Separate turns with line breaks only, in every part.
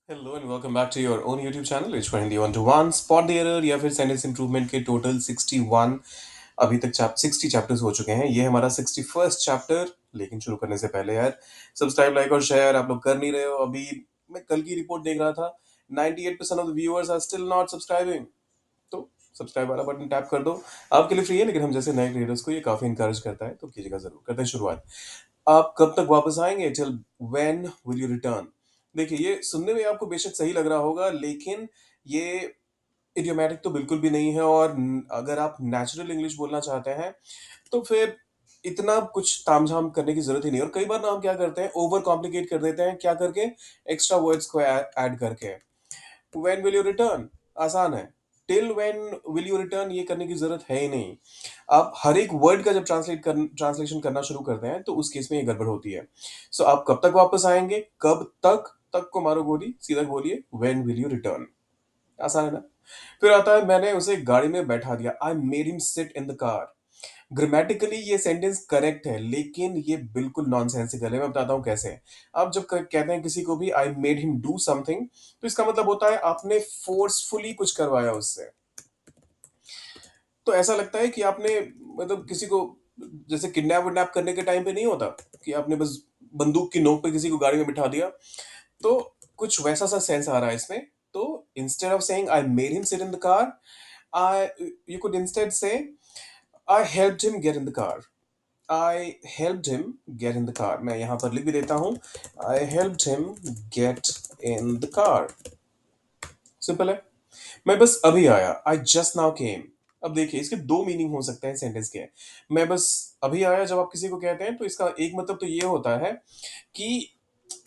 Hello and welcome back to your own YouTube channel it's Hindi one to one spot the error या फिर sentence improvement के total 61 अभी तक 60 chapters हो चुके हैं। ये हमारा 61st चैप्टर। लेकिन शुरू करने से पहले यार सब्सक्राइब लाइक और शेयर आप लोग कर नहीं रहे हो अभी। मैं कल की रिपोर्ट देख रहा था, 98% of the viewers are still not subscribing. तो सब्सक्राइब वाला बटन टैप कर दो। आपके लिए फ्री है, लेकिन हम जैसे नए क्रिएटर्स को ये काफी इंकरेज करता है, तो कीजिएगा जरूर। करते हैं शुरुआत। आप कब तक वापस आएंगे? Till when will you return? देखिए, ये सुनने में आपको बेशक सही लग रहा होगा, लेकिन ये इडियोमैटिक तो बिल्कुल भी नहीं है। और अगर आप नेचुरल इंग्लिश बोलना चाहते हैं तो फिर इतना कुछ तामझाम करने की जरूरत ही नहीं है। और कई बार ना हम क्या करते हैं, ओवर कॉम्प्लिकेट कर देते हैं। क्या करके? एक्स्ट्रा वर्ड्स को ऐड करके। व्हेन विल यू रिटर्न आसान है, till when will you return ये करने की जरूरत है ही नहीं। आप हर एक वर्ड का जब ट्रांसलेशन करना शुरू करते हैं तो उस केस में ये गड़बड़ होती है। सो आप कब तक वापस आएंगे? कब तक? तक को मारो गोली, सीधा बोलिए व्हेन विल यू रिटर्न। आसान है ना? फिर आता है, मैंने उसे गाड़ी में बैठा दिया। आई made him sit in the car. Grammatically ये सेंटेंस करेक्ट है, लेकिन ये बिल्कुल नॉनसेंसिकल है। मैं बताता हूँ कैसे। आप जब कहते हैं किसी को भी आई मेड हिम डू समथिंग, तो इसका मतलब होता है आपने फोर्सफुली कुछ करवाया उससे। तो ऐसा लगता है कि आपने, मतलब किसी को, जैसे किडनैप विडनैप करने के टाइम पे नहीं होता कि आपने बस बंदूक की नोक पे किसी को गाड़ी में बिठा दिया। तो कुछ वैसा सा सेंस आ रहा है इसमें। तो instead of saying I made him sit in the car, I you could instead say I helped him get in the car. I helped him get in the car. मैं यहां पर लिख भी देता हूं, I helped him get in the car. Simple है। मैं बस अभी आया, आई जस्ट नाउ केम। अब देखिए, इसके दो मीनिंग हो सकते हैं सेंटेंस के। मैं बस अभी आया जब आप किसी को कहते हैं, तो इसका एक मतलब तो ये होता है कि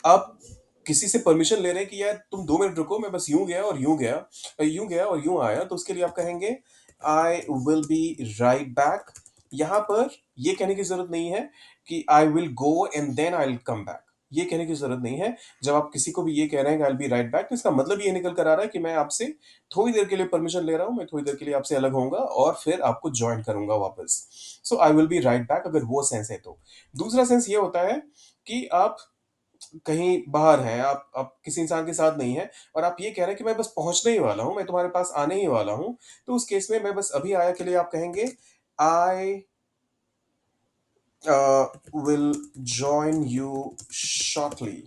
आप किसी से परमिशन ले रहे हैं कि यार तुम 2 मिनट रुको, मैं बस यूं गया और यूं गया, यूं गया और यूं आया। तो उसके लिए आप कहेंगे I will be right back. यहां पर ये कहने की जरूरत नहीं है कि I will go and then I will come back. ये कहने की जरूरत नहीं है। जब आप किसी को भी ये कह रहे हैं कि I will be right back, तो इसका मतलब ये निकल कर आ रहा है कि मैं आपसे थोड़ी देर के लिए परमिशन ले रहा हूं, मैं थोड़ी देर के लिए आपसे अलग होऊंगा और फिर आपको ज्वाइन करूंगा वापस। So I will be right back, अगर वो सेंस है तो। दूसरा सेंस ये होता है कि आप कहीं बाहर हैं, आप किसी इंसान के साथ नहीं हैं और आप ये कह रहे हैं कि मैं बस पहुंचने ही वाला हूं, मैं तुम्हारे पास आने ही वाला हूं। तो उस केस में मैं बस अभी आया के लिए आप कहेंगे I will join you shortly.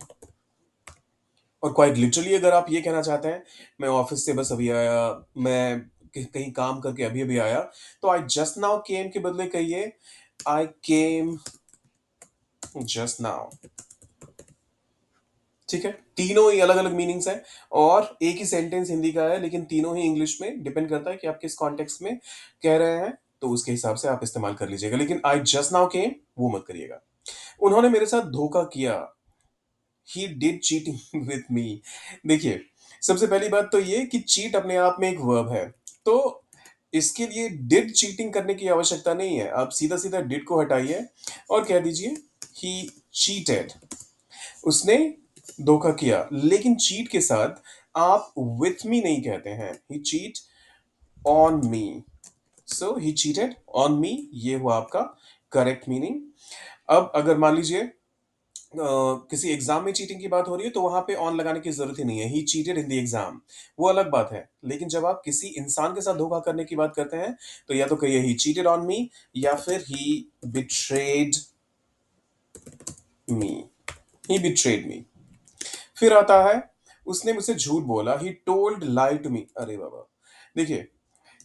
और क्वाइट लिटरली अगर आप ये कहना चाहते हैं, मैं ऑफिस से बस अभी आया, मैं कहीं काम करके अभी अभी आया, तो आई जस्ट नाउ केम के बदले कहिए आई केम जस्ट नाउ। ठीक है, तीनों ही अलग अलग मीनिंग्स हैं और एक ही सेंटेंस हिंदी का है, लेकिन तीनों ही इंग्लिश में। डिपेंड करता है कि आप किस कॉन्टेक्स्ट में कह रहे हैं, तो उसके हिसाब से आप इस्तेमाल कर लीजिएगा। लेकिन आई जस्ट नाउ केम वो मत करिएगा। उन्होंने मेरे साथ धोखा किया, he did cheating with me. देखिए, सबसे पहली बात तो ये कि चीट अपने आप में एक वर्ब है, तो इसके लिए डिड चीटिंग करने की आवश्यकता नहीं है। आप सीधा सीधा डिड को हटाइए और कह दीजिए ही चीटेड। उसने धोखा किया, लेकिन चीट के साथ आप विथ मी नहीं कहते हैं। He cheat on me, so he cheated on me, ये हुआ आपका करेक्ट मीनिंग। अब अगर मान लीजिए किसी एग्जाम में चीटिंग की बात हो रही है, तो वहां पे ऑन लगाने की जरूरत ही नहीं है। ही चीटेड इन द एग्जाम, वो अलग बात है। लेकिन जब आप किसी इंसान के साथ धोखा करने की बात करते हैं, तो या तो कहिए ही चीटेड ऑन मी या फिर ही बिट्रेड मी। ही बिट्रेड मी। फिर आता है, उसने मुझसे झूठ बोला, he told lie to me. अरे बाबा, देखिए,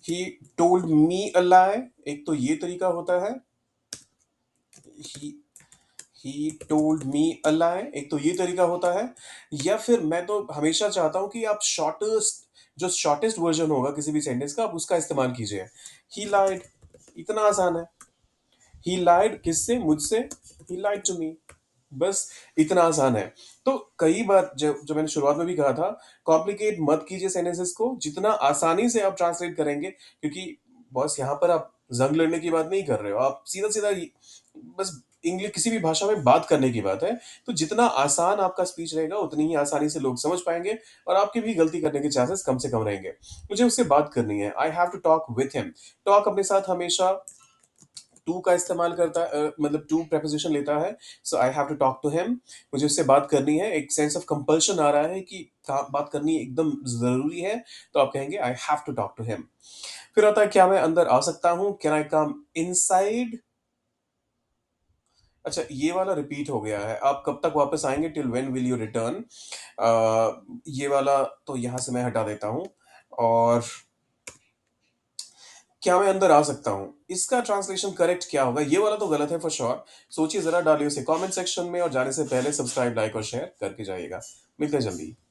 ही टोल्ड मी अ लाई, एक तो ये तरीका होता है। ही ही टोल्ड मी अ लाई, एक तो ये तरीका होता है। या फिर मैं तो हमेशा चाहता हूं कि आप शॉर्टेस्ट, जो शॉर्टेस्ट वर्जन होगा किसी भी सेंटेंस का, आप उसका इस्तेमाल कीजिए। ही लाइड, इतना आसान है। ही लाइड किससे? मुझसे। ही लाइड टू मी, बस इतना आसान है। तो कई बार जो मैंने शुरुआत में भी कहा था, कॉम्प्लिकेट मत कीजिए सेंटेंसेस को। जितना आसानी से आप ट्रांसलेट करेंगे, क्योंकि बॉस यहाँ पर आप जंग लड़ने की बात नहीं कर रहे हो, आप सीधा सीधा बस इंग्लिश किसी भी भाषा में बात करने की बात है। तो जितना आसान आपका स्पीच रहेगा, उतनी ही आसानी से लोग समझ पाएंगे और आपके भी गलती करने के चांसेस कम से कम रहेंगे। मुझे उससे बात करनी है, I have to talk with him. Talk अपने साथ हमेशा टू का इस्तेमाल करता है, मतलब टू प्रेपोजिशन लेता है, so I have to talk to him. मुझे उससे बात करनी है, एक सेंस ऑफ कंपल्शन आ रहा है कि बात करनी एकदम जरूरी है, तो आप कहेंगे I have to talk to him. फिर आता है क्या मैं अंदर आ सकता हूँ, कैन आई कम इनसाइड। अच्छा, ये वाला रिपीट हो गया है, आप कब तक वापस आएंगे, till when will you return. ये वाला तो यहां से मैं हटा देता हूं। और क्या मैं अंदर आ सकता हूं, इसका ट्रांसलेशन करेक्ट क्या होगा, ये वाला तो गलत है फॉर श्योर। सोचिए जरा, डालिए उसे कमेंट सेक्शन में, और जाने से पहले सब्सक्राइब, लाइक और शेयर करके जाइएगा। मिलते हैं जल्दी।